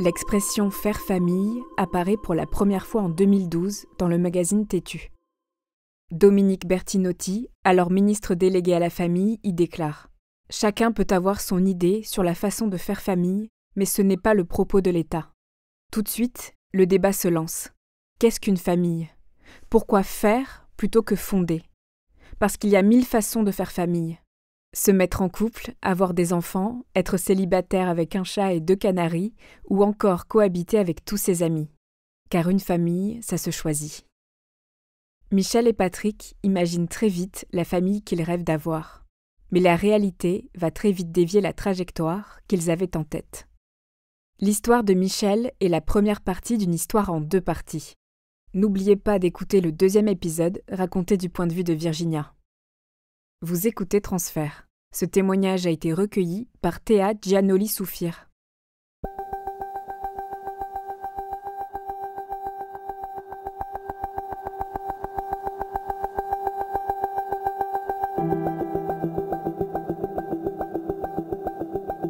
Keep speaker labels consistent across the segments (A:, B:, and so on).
A: L'expression « faire famille » apparaît pour la première fois en 2012 dans le magazine Tétu. Dominique Bertinotti, alors ministre délégué à la famille, y déclare « Chacun peut avoir son idée sur la façon de faire famille, mais ce n'est pas le propos de l'État. » Tout de suite, le débat se lance. Qu'est-ce qu'une famille ? Pourquoi faire plutôt que fonder ? Parce qu'il y a 1000 façons de faire famille. Se mettre en couple, avoir des enfants, être célibataire avec un chat et 2 canaris, ou encore cohabiter avec tous ses amis. Car une famille, ça se choisit. Michel et Patrick imaginent très vite la famille qu'ils rêvent d'avoir. Mais la réalité va très vite dévier la trajectoire qu'ils avaient en tête. L'histoire de Michel est la première partie d'une histoire en 2 parties. N'oubliez pas d'écouter le 2e épisode raconté du point de vue de Virginia. Vous écoutez Transfert. Ce témoignage a été recueilli par Théa Giannoli-Soufir.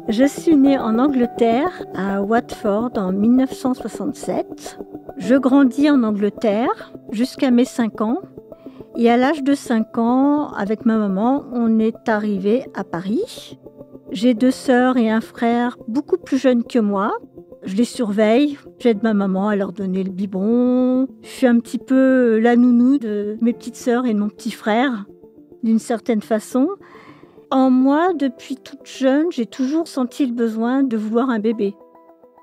B: Je suis née en Angleterre, à Watford, en 1967. Je grandis en Angleterre jusqu'à mes 5 ans. Et à l'âge de 5 ans, avec ma maman, on est arrivé à Paris. J'ai 2 sœurs et un frère beaucoup plus jeunes que moi. Je les surveille, j'aide ma maman à leur donner le biberon. Je suis un petit peu la nounou de mes petites sœurs et de mon petit frère, d'une certaine façon. En moi, depuis toute jeune, j'ai toujours senti le besoin de vouloir un bébé.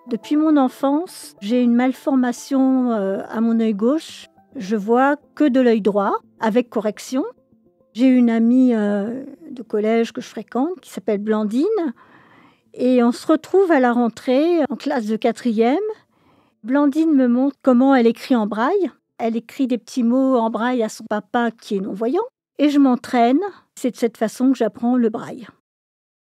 B: Depuis mon enfance, j'ai une malformation à mon œil gauche. Je vois que de l'œil droit, avec correction. J'ai une amie de collège que je fréquente, qui s'appelle Blandine. Et on se retrouve à la rentrée, en classe de 4e. Blandine me montre comment elle écrit en braille. Elle écrit des petits mots en braille à son papa, qui est non-voyant. Et je m'entraîne. C'est de cette façon que j'apprends le braille.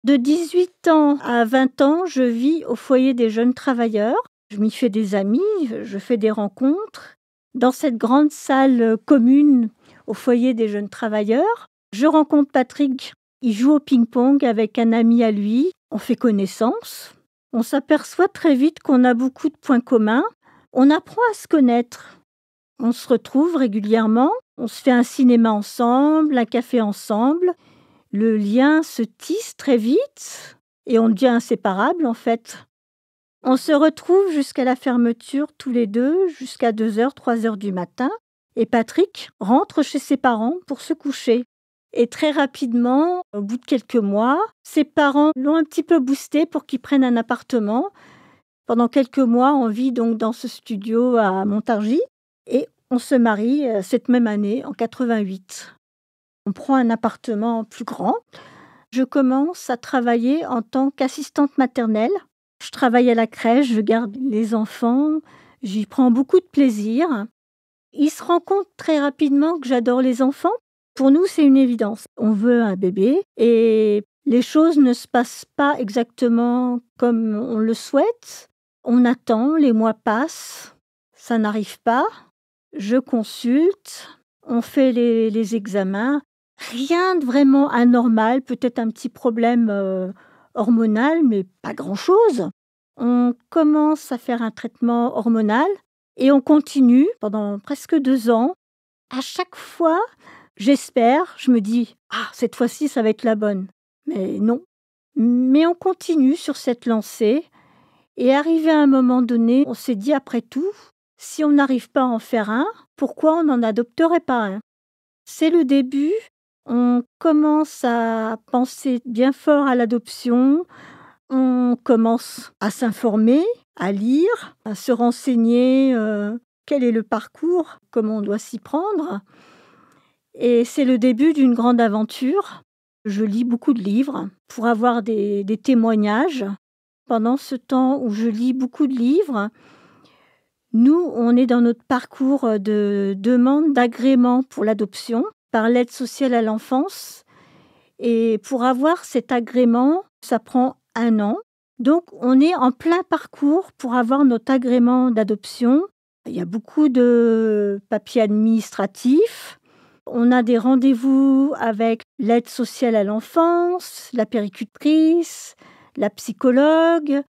B: De 18 ans à 20 ans, je vis au foyer des jeunes travailleurs. Je m'y fais des amis, je fais des rencontres. Dans cette grande salle commune au foyer des jeunes travailleurs, je rencontre Patrick. Il joue au ping-pong avec un ami à lui. On fait connaissance. On s'aperçoit très vite qu'on a beaucoup de points communs. On apprend à se connaître. On se retrouve régulièrement. On se fait un cinéma ensemble, un café ensemble. Le lien se tisse très vite et on devient inséparables en fait. On se retrouve jusqu'à la fermeture tous les deux, jusqu'à 2h, 3h du matin. Et Patrick rentre chez ses parents pour se coucher. Et très rapidement, au bout de quelques mois, ses parents l'ont un petit peu boosté pour qu'il prenne un appartement. Pendant quelques mois, on vit donc dans ce studio à Montargis. Et on se marie cette même année, en 88. On prend un appartement plus grand. Je commence à travailler en tant qu'assistante maternelle. Je travaille à la crèche, je garde les enfants, j'y prends beaucoup de plaisir. Il se rend compte très rapidement que j'adore les enfants. Pour nous, c'est une évidence. On veut un bébé et les choses ne se passent pas exactement comme on le souhaite. On attend, les mois passent, ça n'arrive pas. Je consulte, on fait les examens. Rien de vraiment anormal, peut-être un petit problème hormonal, mais pas grand-chose. On commence à faire un traitement hormonal et on continue pendant presque 2 ans. À chaque fois, j'espère, je me dis « Ah, cette fois-ci, ça va être la bonne ». Mais non. Mais on continue sur cette lancée et arrivé à un moment donné, on s'est dit après tout, si on n'arrive pas à en faire un, pourquoi on n'en adopterait pas un ? C'est le début. On commence à penser bien fort à l'adoption, on commence à s'informer, à lire, à se renseigner quel est le parcours, comment on doit s'y prendre. Et c'est le début d'une grande aventure. Je lis beaucoup de livres pour avoir des témoignages. Pendant ce temps où je lis beaucoup de livres, nous, on est dans notre parcours de demande d'agrément pour l'adoption par l'aide sociale à l'enfance. Et pour avoir cet agrément, ça prend 1 an. Donc, on est en plein parcours pour avoir notre agrément d'adoption. Il y a beaucoup de papiers administratifs. On a des rendez-vous avec l'aide sociale à l'enfance, la puéricultrice, la psychologue.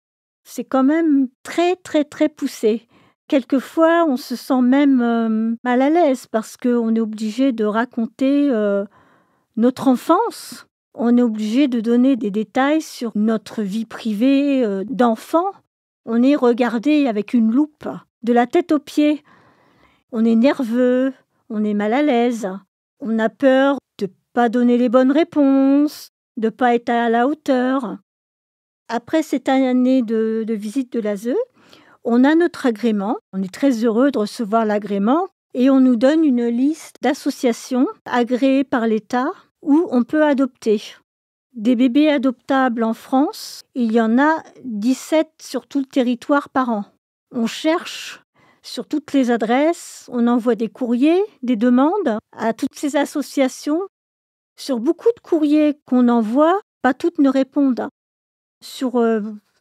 B: c'est quand même très, très, très poussé. Quelquefois, on se sent même mal à l'aise parce qu'on est obligé de raconter notre enfance. On est obligé de donner des détails sur notre vie privée d'enfant. On est regardé avec une loupe, de la tête aux pieds. On est nerveux, on est mal à l'aise. On a peur de ne pas donner les bonnes réponses, de ne pas être à la hauteur. Après cette année de visite de l'ASE, on a notre agrément. On est très heureux de recevoir l'agrément et on nous donne une liste d'associations agréées par l'État où on peut adopter. Des bébés adoptables en France, il y en a 17 sur tout le territoire par an. On cherche sur toutes les adresses, on envoie des courriers, des demandes à toutes ces associations. Sur beaucoup de courriers qu'on envoie, pas toutes ne répondent. Sur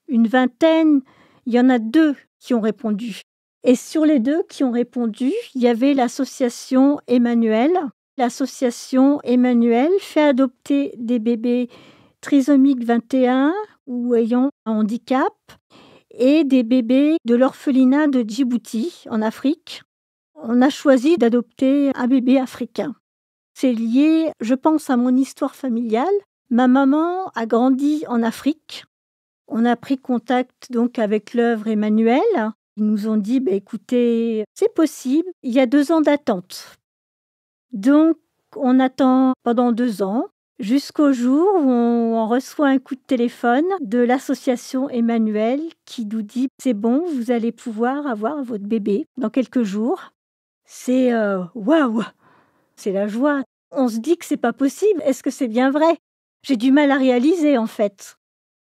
B: une vingtaine, il y en a 2 qui ont répondu. Et sur les 2 qui ont répondu, il y avait l'association Emmanuel. L'association Emmanuel fait adopter des bébés trisomiques 21 ou ayant un handicap et des bébés de l'orphelinat de Djibouti en Afrique. On a choisi d'adopter un bébé africain. C'est lié, je pense, à mon histoire familiale. Ma maman a grandi en Afrique. On a pris contact donc avec l'œuvre Emmanuel. Ils nous ont dit, écoutez, c'est possible, il y a 2 ans d'attente. Donc, on attend pendant 2 ans, jusqu'au jour où on reçoit un coup de téléphone de l'association Emmanuel qui nous dit, c'est bon, vous allez pouvoir avoir votre bébé dans quelques jours. C'est waouh, c'est la joie. On se dit que c'est pas possible. Est-ce que c'est bien vrai? J'ai du mal à réaliser en fait.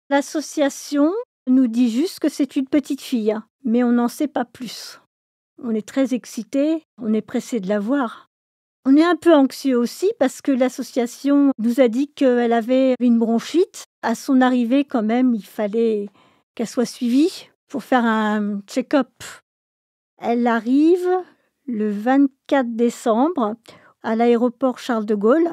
B: L'association nous dit juste que c'est une petite fille, mais on n'en sait pas plus. On est très excités, on est pressés de la voir. On est un peu anxieux aussi parce que l'association nous a dit qu'elle avait une bronchite. À son arrivée, quand même, il fallait qu'elle soit suivie pour faire un check-up. Elle arrive le 24 décembre à l'aéroport Charles de Gaulle.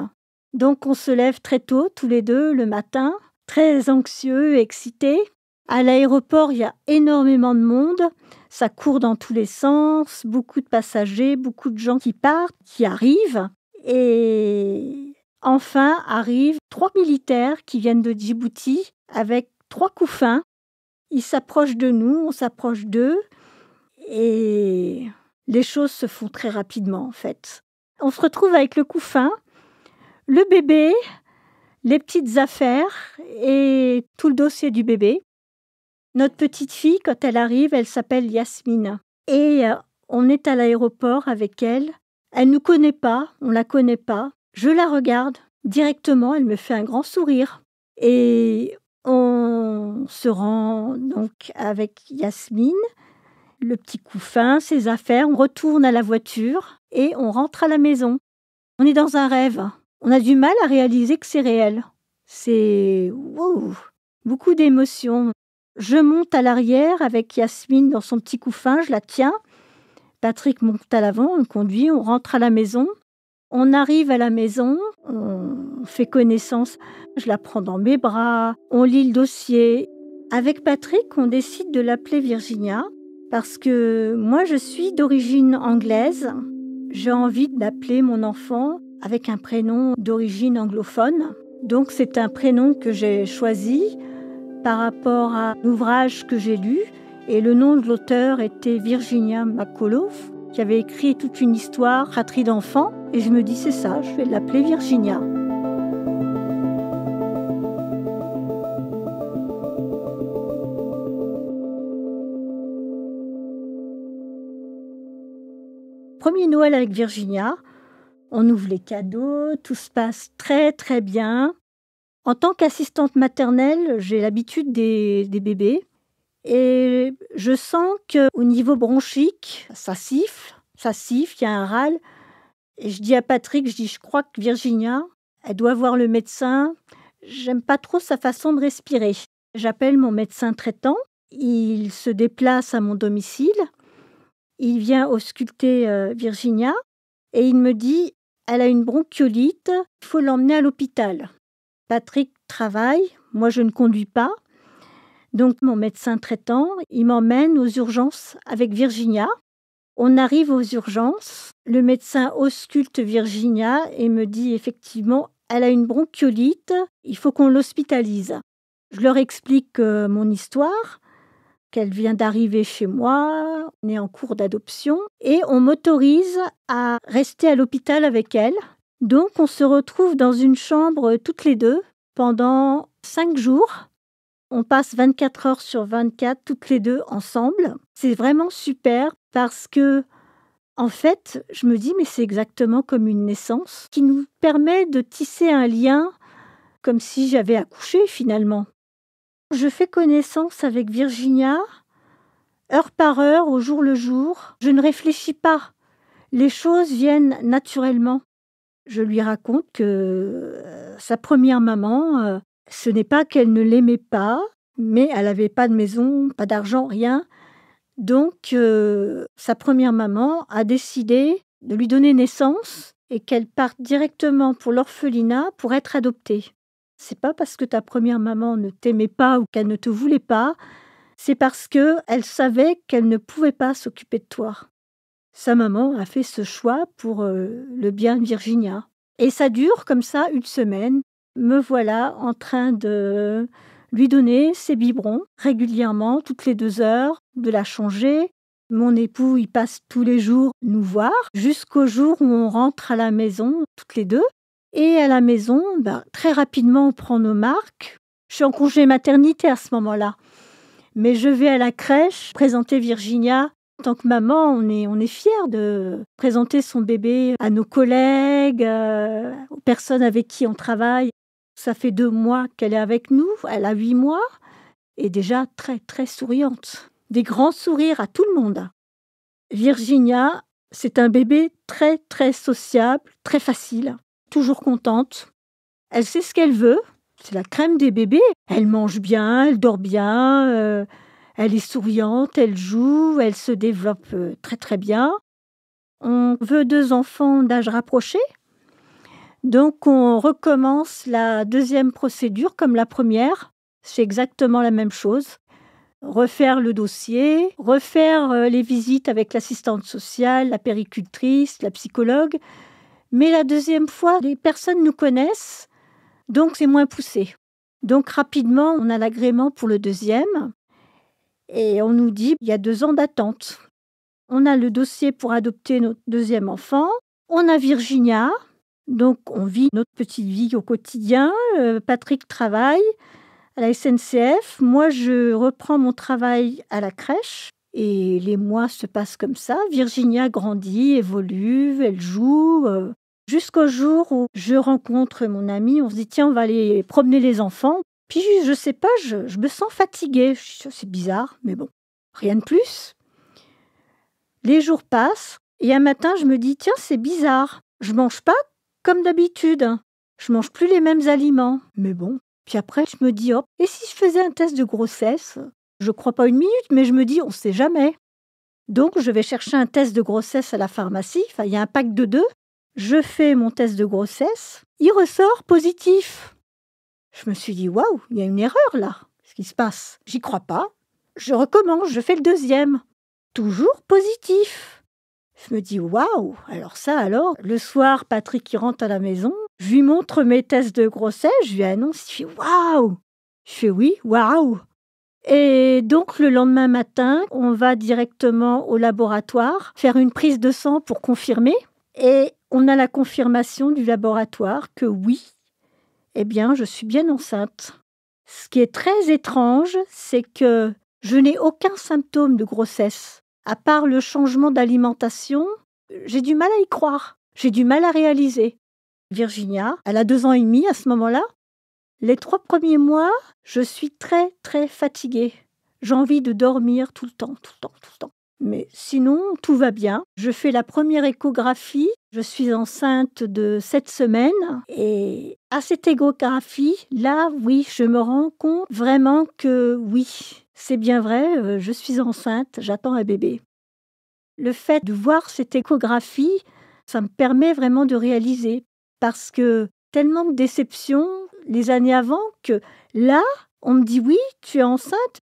B: Donc on se lève très tôt, tous les 2, le matin, très anxieux, excités. À l'aéroport, il y a énormément de monde. Ça court dans tous les sens, beaucoup de passagers, beaucoup de gens qui partent, qui arrivent. Et enfin arrivent 3 militaires qui viennent de Djibouti avec 3 couffins. Ils s'approchent de nous, on s'approche d'eux. Et les choses se font très rapidement en fait. On se retrouve avec le couffin, le bébé, les petites affaires et tout le dossier du bébé. Notre petite fille, quand elle arrive, elle s'appelle Yasmine. Et on est à l'aéroport avec elle. Elle ne nous connaît pas, on ne la connaît pas. Je la regarde directement, elle me fait un grand sourire. Et on se rend donc avec Yasmine, le petit couffin, ses affaires. On retourne à la voiture et on rentre à la maison. On est dans un rêve. On a du mal à réaliser que c'est réel. C'est beaucoup d'émotions. Je monte à l'arrière avec Yasmine dans son petit couffin, je la tiens. Patrick monte à l'avant, on conduit, on rentre à la maison. On arrive à la maison, on fait connaissance. Je la prends dans mes bras, on lit le dossier. Avec Patrick, on décide de l'appeler Virginia parce que moi, je suis d'origine anglaise. J'ai envie d'appeler mon enfant avec un prénom d'origine anglophone. Donc, c'est un prénom que j'ai choisi par rapport à l'ouvrage que j'ai lu. Et le nom de l'auteur était Virginia McAuliffe, qui avait écrit toute une histoire, Fratrie d'enfants. Et je me dis, c'est ça, je vais l'appeler Virginia. Premier Noël avec Virginia, on ouvre les cadeaux, tout se passe très très bien. En tant qu'assistante maternelle, j'ai l'habitude des bébés et je sens qu'au niveau bronchique, ça siffle, il y a un râle. Et je dis à Patrick, je crois que Virginia, elle doit voir le médecin. J'aime pas trop sa façon de respirer. J'appelle mon médecin traitant, il se déplace à mon domicile, il vient ausculter Virginia et il me dit, elle a une bronchiolite, il faut l'emmener à l'hôpital. Patrick travaille, moi je ne conduis pas. Donc mon médecin traitant, il m'emmène aux urgences avec Virginia. On arrive aux urgences, le médecin ausculte Virginia et me dit effectivement, elle a une bronchiolite, il faut qu'on l'hospitalise. Je leur explique mon histoire, qu'elle vient d'arriver chez moi, on est en cours d'adoption, et on m'autorise à rester à l'hôpital avec elle. Donc on se retrouve dans une chambre toutes les deux pendant 5 jours. On passe 24 heures sur 24 toutes les deux ensemble. C'est vraiment super parce que, en fait, je me dis, mais c'est exactement comme une naissance qui nous permet de tisser un lien comme si j'avais accouché finalement. Je fais connaissance avec Virginia, heure par heure, au jour le jour. Je ne réfléchis pas. Les choses viennent naturellement. Je lui raconte que sa première maman, ce n'est pas qu'elle ne l'aimait pas, mais elle n'avait pas de maison, pas d'argent, rien. Donc, sa première maman a décidé de lui donner naissance et qu'elle parte directement pour l'orphelinat pour être adoptée. C'est pas parce que ta première maman ne t'aimait pas ou qu'elle ne te voulait pas, c'est parce qu'elle savait qu'elle ne pouvait pas s'occuper de toi. Sa maman a fait ce choix pour le bien de Virginia. Et ça dure comme ça 1 semaine. Me voilà en train de lui donner ses biberons régulièrement, toutes les 2 heures, de la changer. Mon époux, il passe tous les jours nous voir, jusqu'au jour où on rentre à la maison, toutes les deux. Et à la maison, très rapidement, on prend nos marques. Je suis en congé maternité à ce moment-là. Mais je vais à la crèche présenter Virginia. En tant que maman, on est fiers de présenter son bébé à nos collègues, aux personnes avec qui on travaille. Ça fait 2 mois qu'elle est avec nous, elle a 8 mois, et déjà très, très souriante. Des grands sourires à tout le monde. Virginia, c'est un bébé très, très sociable, très facile, toujours contente. Elle sait ce qu'elle veut, c'est la crème des bébés. Elle mange bien, elle dort bien, elle est souriante, elle joue, elle se développe très, très bien. On veut 2 enfants d'âge rapproché. Donc, on recommence la 2e procédure comme la première. C'est exactement la même chose. Refaire le dossier, refaire les visites avec l'assistante sociale, la puéricultrice, la psychologue. Mais la 2e fois, les personnes nous connaissent, donc c'est moins poussé. Donc, rapidement, on a l'agrément pour le 2e. Et on nous dit il y a 2 ans d'attente. On a le dossier pour adopter notre 2e enfant. On a Virginia. Donc, on vit notre petite vie au quotidien. Patrick travaille à la SNCF. Moi, je reprends mon travail à la crèche. Et les mois se passent comme ça. Virginia grandit, évolue, elle joue. Jusqu'au jour où je rencontre mon ami. On se dit, tiens, on va aller promener les enfants. Puis, je sais pas, je me sens fatiguée. C'est bizarre, mais bon, rien de plus. Les jours passent. Et un matin, je me dis, tiens, c'est bizarre. Je mange pas comme d'habitude. Je mange plus les mêmes aliments. Mais bon. Puis après, je me dis, hop, et si je faisais un test de grossesse? Je crois pas 1 minute, mais je me dis, on sait jamais. Donc, je vais chercher un test de grossesse à la pharmacie. Enfin, il y a un pack de 2. Je fais mon test de grossesse. Il ressort positif. Je me suis dit, waouh, il y a une erreur là. Qu'est-ce qui se passe? J'y crois pas. Je recommence, je fais le 2e. Toujours positif. Je me dis, waouh, alors, le soir, Patrick il rentre à la maison, je lui montre mes tests de grossesse, je lui annonce, il fait, waouh. Je fais, oui, waouh. Et donc, le lendemain matin, on va directement au laboratoire faire une prise de sang pour confirmer. Et on a la confirmation du laboratoire que oui, eh bien, je suis bien enceinte. Ce qui est très étrange, c'est que je n'ai aucun symptôme de grossesse. À part le changement d'alimentation, j'ai du mal à y croire. J'ai du mal à réaliser. Virginia, elle a 2 ans et demi à ce moment-là. Les 3 premiers mois, je suis très, très fatiguée. J'ai envie de dormir tout le temps. Mais sinon, tout va bien. Je fais la première échographie. Je suis enceinte de 7 semaines. Et à cette échographie, là, oui, je me rends compte vraiment que oui, c'est bien vrai, je suis enceinte, j'attends un bébé. Le fait de voir cette échographie, ça me permet vraiment de réaliser. Parce que tellement de déceptions les années avant que là, on me dit oui, tu es enceinte.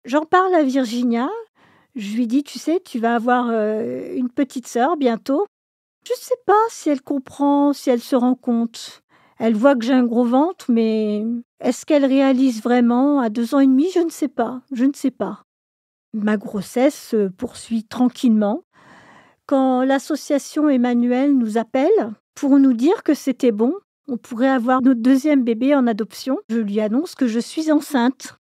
B: J'en parle à Virginia. Je lui dis: «Tu sais, tu vas avoir, une petite sœur bientôt». Je ne sais pas si elle comprend, si elle se rend compte. Elle voit que j'ai un gros ventre, mais est-ce qu'elle réalise vraiment à 2 ans et demi? Je ne sais pas, je ne sais pas. Ma grossesse se poursuit tranquillement. Quand l'association Emmanuel nous appelle pour nous dire que c'était bon, on pourrait avoir notre deuxième bébé en adoption, je lui annonce que je suis enceinte.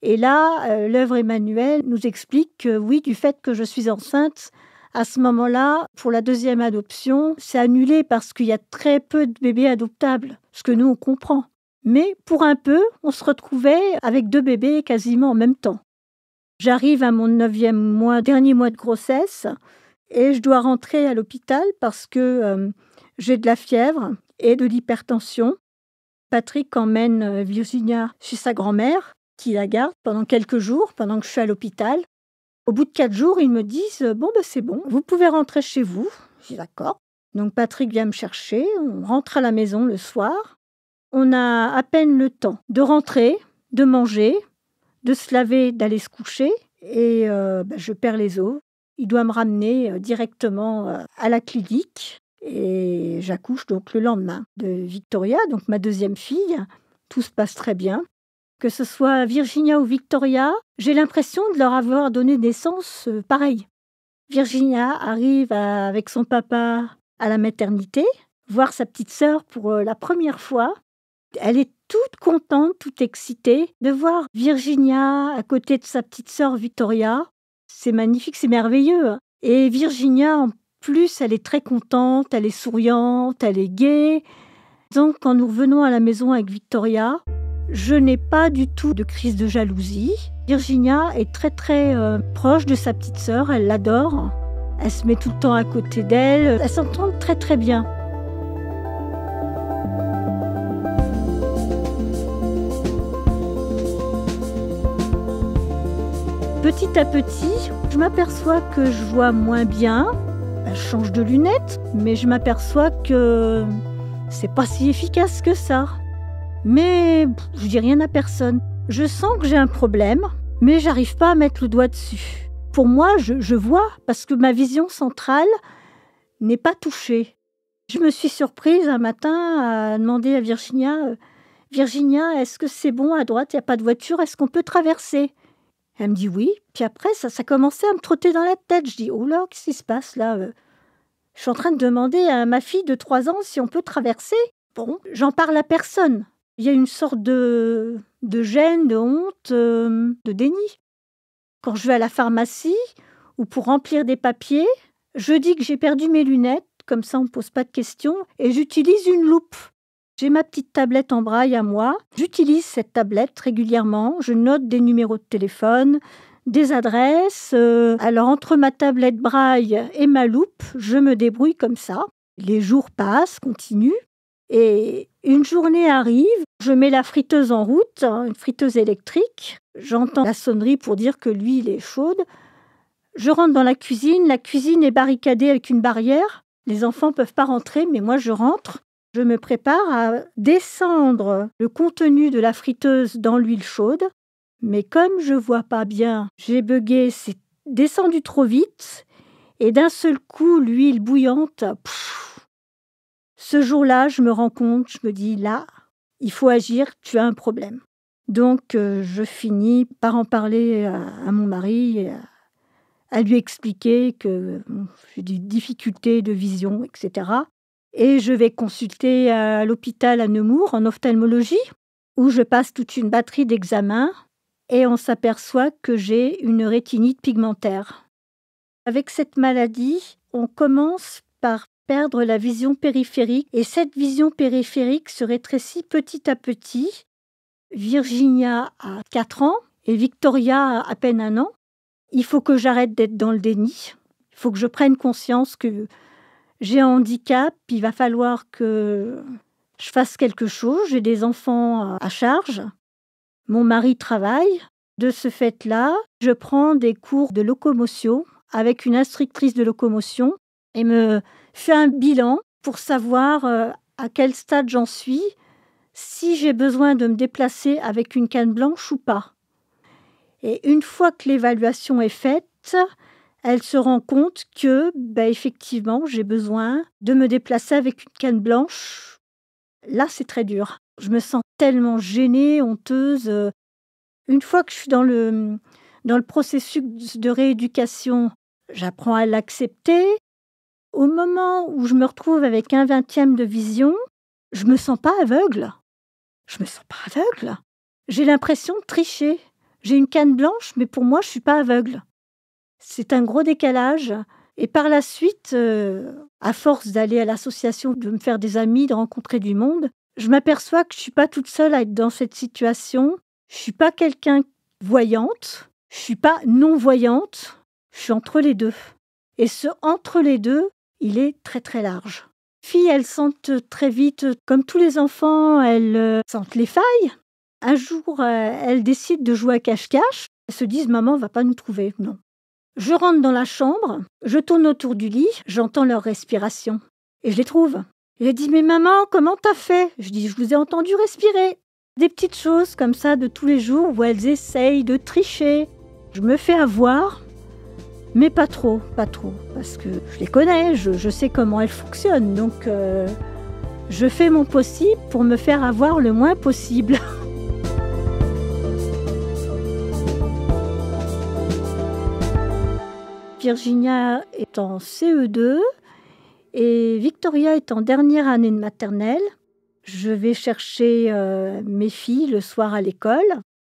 B: Et là, l'œuvre Emmanuel nous explique que oui, du fait que je suis enceinte, à ce moment-là, pour la deuxième adoption, c'est annulé parce qu'il y a très peu de bébés adoptables, ce que nous, on comprend. Mais pour un peu, on se retrouvait avec 2 bébés quasiment en même temps. J'arrive à mon 9e mois, dernier mois de grossesse, et je dois rentrer à l'hôpital parce que j'ai de la fièvre et de l'hypertension. Patrick emmène Virginia chez sa grand-mère, qui la garde pendant quelques jours, pendant que je suis à l'hôpital. Au bout de 4 jours, ils me disent: «Bon, c'est bon, vous pouvez rentrer chez vous». Je dis: «D'accord». Donc Patrick vient me chercher, on rentre à la maison le soir. On a à peine le temps de rentrer, de manger, de se laver, d'aller se coucher et je perds les os. Il doit me ramener directement à la clinique et j'accouche donc le lendemain de Victoria, donc ma deuxième fille. Tout se passe très bien. Que ce soit Virginia ou Victoria, j'ai l'impression de leur avoir donné naissance pareil. Virginia arrive avec son papa à la maternité, voir sa petite sœur pour la première fois. Elle est toute contente, toute excitée de voir Virginia à côté de sa petite sœur Victoria. C'est magnifique, c'est merveilleux. Et Virginia, en plus, elle est très contente, elle est souriante, elle est gaie. Donc, quand nous revenons à la maison avec Victoria, je n'ai pas du tout de crise de jalousie. Virginia est très très proche de sa petite sœur, elle l'adore. Elle se met tout le temps à côté d'elle, elles s'entendent très très bien. Petit à petit, je m'aperçois que je vois moins bien. Elle change de lunettes, mais je m'aperçois que c'est pas si efficace que ça. Mais je dis rien à personne. Je sens que j'ai un problème, mais j'arrive pas à mettre le doigt dessus. Pour moi, je vois parce que ma vision centrale n'est pas touchée. Je me suis surprise un matin à demander à Virginia, Virginia, est-ce que c'est bon à droite, il n'y a pas de voiture, est-ce qu'on peut traverser? Elle me dit oui, puis après ça commençait à me trotter dans la tête. Je dis, oh là, qu'est-ce qui se passe là? Je suis en train de demander à ma fille de 3 ans si on peut traverser. Bon, j'en parle à personne. Il y a une sorte de gêne, de honte, de déni. Quand je vais à la pharmacie ou pour remplir des papiers, je dis que j'ai perdu mes lunettes, comme ça on ne pose pas de questions, et j'utilise une loupe. J'ai ma petite tablette en braille à moi. J'utilise cette tablette régulièrement. Je note des numéros de téléphone, des adresses. Alors entre ma tablette braille et ma loupe, je me débrouille comme ça. Les jours passent, continuent. Et une journée arrive, je mets la friteuse en route, une friteuse électrique. J'entends la sonnerie pour dire que l'huile est chaude. Je rentre dans la cuisine est barricadée avec une barrière. Les enfants ne peuvent pas rentrer, mais moi je rentre. Je me prépare à descendre le contenu de la friteuse dans l'huile chaude. Mais comme je ne vois pas bien, j'ai bugué, c'est descendu trop vite. Et d'un seul coup, l'huile bouillante, ce jour-là, je me rends compte, je me dis là, il faut agir, tu as un problème. Donc, je finis par en parler à mon mari, à lui expliquer que j'ai des difficultés de vision, etc. Et je vais consulter à l'hôpital à Nemours, en ophtalmologie, où je passe toute une batterie d'examens et on s'aperçoit que j'ai une rétinite pigmentaire. Avec cette maladie, on commence par perdre la vision périphérique et cette vision périphérique se rétrécit petit à petit. Virginia a 4 ans et Victoria a à peine 1 an. Il faut que j'arrête d'être dans le déni. Il faut que je prenne conscience que j'ai un handicap, il va falloir que je fasse quelque chose. J'ai des enfants à charge. Mon mari travaille. De ce fait-là, je prends des cours de locomotion avec une instructrice de locomotion et me fait un bilan pour savoir à quel stade j'en suis, si j'ai besoin de me déplacer avec une canne blanche ou pas. Et une fois que l'évaluation est faite, elle se rend compte que, effectivement, j'ai besoin de me déplacer avec une canne blanche. Là, c'est très dur. Je me sens tellement gênée, honteuse. Une fois que je suis dans le processus de rééducation, j'apprends à l'accepter. Au moment où je me retrouve avec 1/20 de vision, je me sens pas aveugle. Je me sens pas aveugle. J'ai l'impression de tricher. J'ai une canne blanche, mais pour moi, je suis pas aveugle. C'est un gros décalage. Et par la suite, à force d'aller à l'association, de me faire des amis, de rencontrer du monde, je m'aperçois que je suis pas toute seule à être dans cette situation. Je suis pas quelqu'un voyante, je suis pas non-voyante, je suis entre les deux. Et ce entre les deux, il est très très large. Les filles, elles sentent très vite, comme tous les enfants, elles sentent les failles. Un jour, elles décident de jouer à cache-cache. Elles se disent « Maman va pas nous trouver ». Non. Je rentre dans la chambre, je tourne autour du lit, j'entends leur respiration. Et je les trouve. Et elle dit « Mais maman, comment t'as fait ?» Je dis « Je vous ai entendu respirer ». Des petites choses comme ça de tous les jours où elles essayent de tricher. Je me fais avoir, mais pas trop, parce que je les connais, je sais comment elles fonctionnent. Donc je fais mon possible pour me faire avoir le moins possible. Virginia est en CE2 et Victoria est en dernière année de maternelle. Je vais chercher mes filles le soir à l'école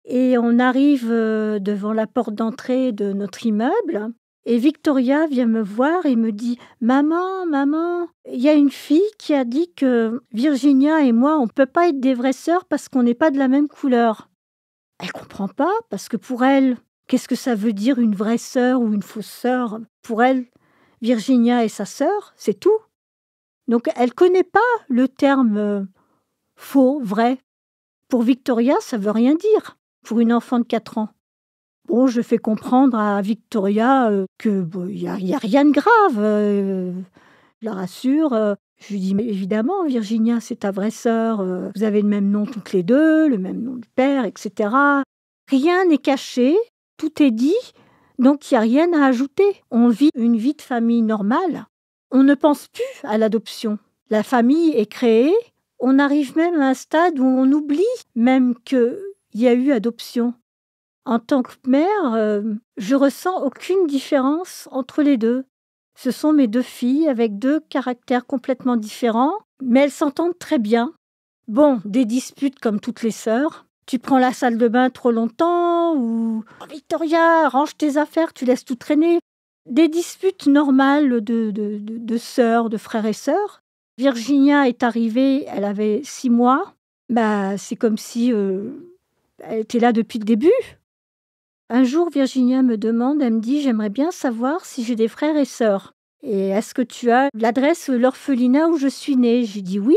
B: et on arrive devant la porte d'entrée de notre immeuble et Victoria vient me voir et me dit « Maman, il y a une fille qui a dit que Virginia et moi, on ne peut pas être des vraies sœurs parce qu'on n'est pas de la même couleur. » Elle comprend pas parce que pour elle, qu'est-ce que ça veut dire une vraie sœur ou une fausse sœur? Pour elle, Virginia est sa sœur, c'est tout. Donc elle connaît pas le terme faux, vrai. Pour Victoria, ça veut rien dire, pour une enfant de 4 ans. Bon, je fais comprendre à Victoria que y a rien de grave. Je la rassure. Je lui dis, mais évidemment, Virginia, c'est ta vraie sœur. Vous avez le même nom toutes les deux, le même nom de père, etc. Rien n'est caché, tout est dit, donc il n'y a rien à ajouter. On vit une vie de famille normale. On ne pense plus à l'adoption. La famille est créée. On arrive même à un stade où on oublie même qu'il y a eu adoption. En tant que mère, je ressens aucune différence entre les deux. Ce sont mes 2 filles avec 2 caractères complètement différents, mais elles s'entendent très bien. Bon, des disputes comme toutes les sœurs. Tu prends la salle de bain trop longtemps ou « Victoria, range tes affaires, tu laisses tout traîner ». Des disputes normales de sœurs, de frères et sœurs. Virginia est arrivée, elle avait 6 mois. C'est comme si elle était là depuis le début. Un jour, Virginia me demande, elle me dit « J'aimerais bien savoir si j'ai des frères et sœurs. Et est-ce que tu as l'adresse de l'orphelinat où je suis née ?» J'ai dit « Oui ».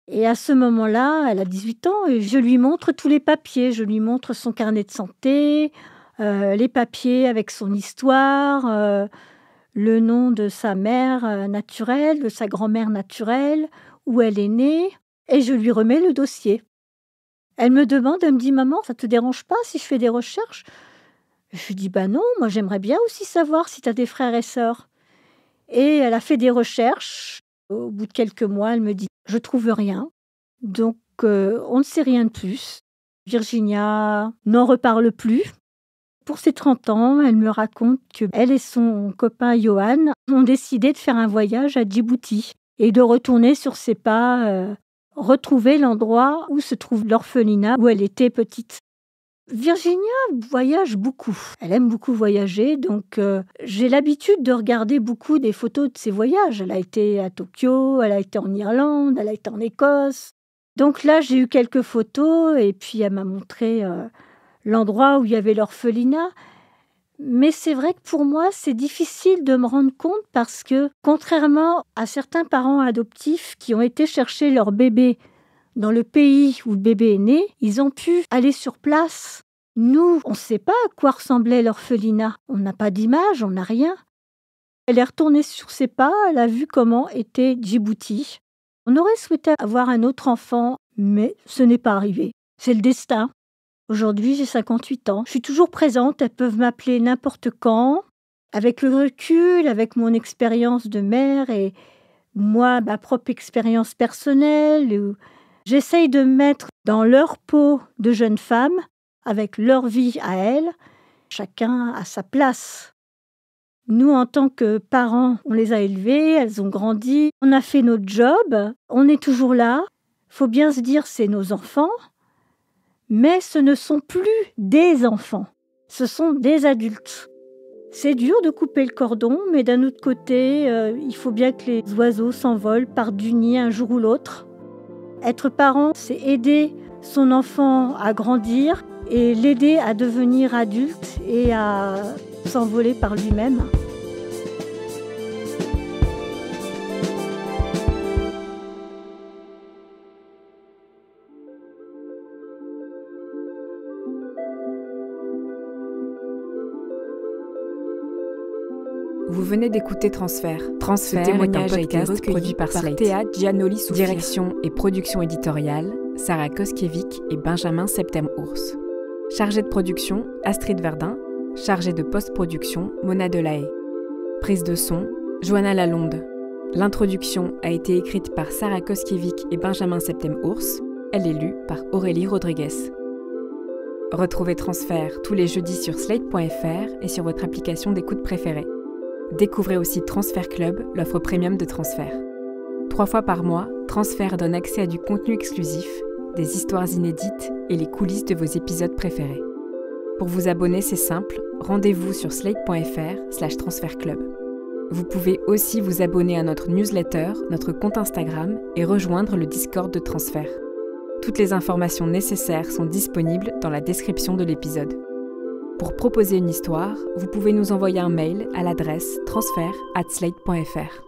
B: Et à ce moment-là, elle a 18 ans et je lui montre tous les papiers. Je lui montre son carnet de santé, les papiers avec son histoire, le nom de sa mère naturelle, de sa grand-mère naturelle, où elle est née, et je lui remets le dossier. Elle me demande, elle me dit « Maman, ça te dérange pas si je fais des recherches ?» Je lui dis « Non, moi j'aimerais bien aussi savoir si tu as des frères et sœurs. » Et elle a fait des recherches. Au bout de quelques mois, elle me dit « Je trouve rien. » Donc, on ne sait rien de plus. Virginia n'en reparle plus. Pour ses 30 ans, elle me raconte qu'elle et son copain Johan ont décidé de faire un voyage à Djibouti et de retourner sur ses pas, retrouver l'endroit où se trouve l'orphelinat où elle était petite. Virginia voyage beaucoup. Elle aime beaucoup voyager, donc j'ai l'habitude de regarder beaucoup des photos de ses voyages. Elle a été à Tokyo, elle a été en Irlande, elle a été en Écosse. Donc là, j'ai eu quelques photos et puis elle m'a montré l'endroit où il y avait l'orphelinat. Mais c'est vrai que pour moi, c'est difficile de me rendre compte parce que, contrairement à certains parents adoptifs qui ont été chercher leur bébé dans le pays où le bébé est né, ils ont pu aller sur place. Nous, on ne sait pas à quoi ressemblait l'orphelinat. On n'a pas d'image, on n'a rien. Elle est retournée sur ses pas, elle a vu comment était Djibouti. On aurait souhaité avoir un autre enfant, mais ce n'est pas arrivé. C'est le destin. Aujourd'hui, j'ai 58 ans. Je suis toujours présente, elles peuvent m'appeler n'importe quand. Avec le recul, avec mon expérience de mère et moi, ma propre expérience personnelle, j'essaye de me mettre dans leur peau de jeune femme, avec leur vie à elles. Chacun a sa place. Nous, en tant que parents, on les a élevées, elles ont grandi, on a fait notre job, on est toujours là. Il faut bien se dire, c'est nos enfants, mais ce ne sont plus des enfants, ce sont des adultes. C'est dur de couper le cordon, mais d'un autre côté, il faut bien que les oiseaux s'envolent, partent du nid un jour ou l'autre. Être parent, c'est aider son enfant à grandir et l'aider à devenir adulte et à s'envoler par lui-même.
A: Vous venez d'écouter Transfert. Ce témoignage a été recueilli par Théa Giannoli Soufia. Direction et production éditoriale, Sarah Koskiewicz et Benjamin Septem-Ours. Chargée de production, Astrid Verdun. Chargée de post-production, Mona Delahaye. Prise de son, Johanna Lalonde. L'introduction a été écrite par Sarah Koskiewicz et Benjamin Septem-Ours. Elle est lue par Aurélie Rodriguez. Retrouvez Transfert tous les jeudis sur slate.fr et sur votre application d'écoute préférée. Découvrez aussi Transfert Club, l'offre premium de Transfert. 3 fois par mois, Transfert donne accès à du contenu exclusif, des histoires inédites et les coulisses de vos épisodes préférés. Pour vous abonner, c'est simple, rendez-vous sur slate.fr/transfertclub. Vous pouvez aussi vous abonner à notre newsletter, notre compte Instagram et rejoindre le Discord de Transfert. Toutes les informations nécessaires sont disponibles dans la description de l'épisode. Pour proposer une histoire, vous pouvez nous envoyer un mail à l'adresse transfert@slate.fr.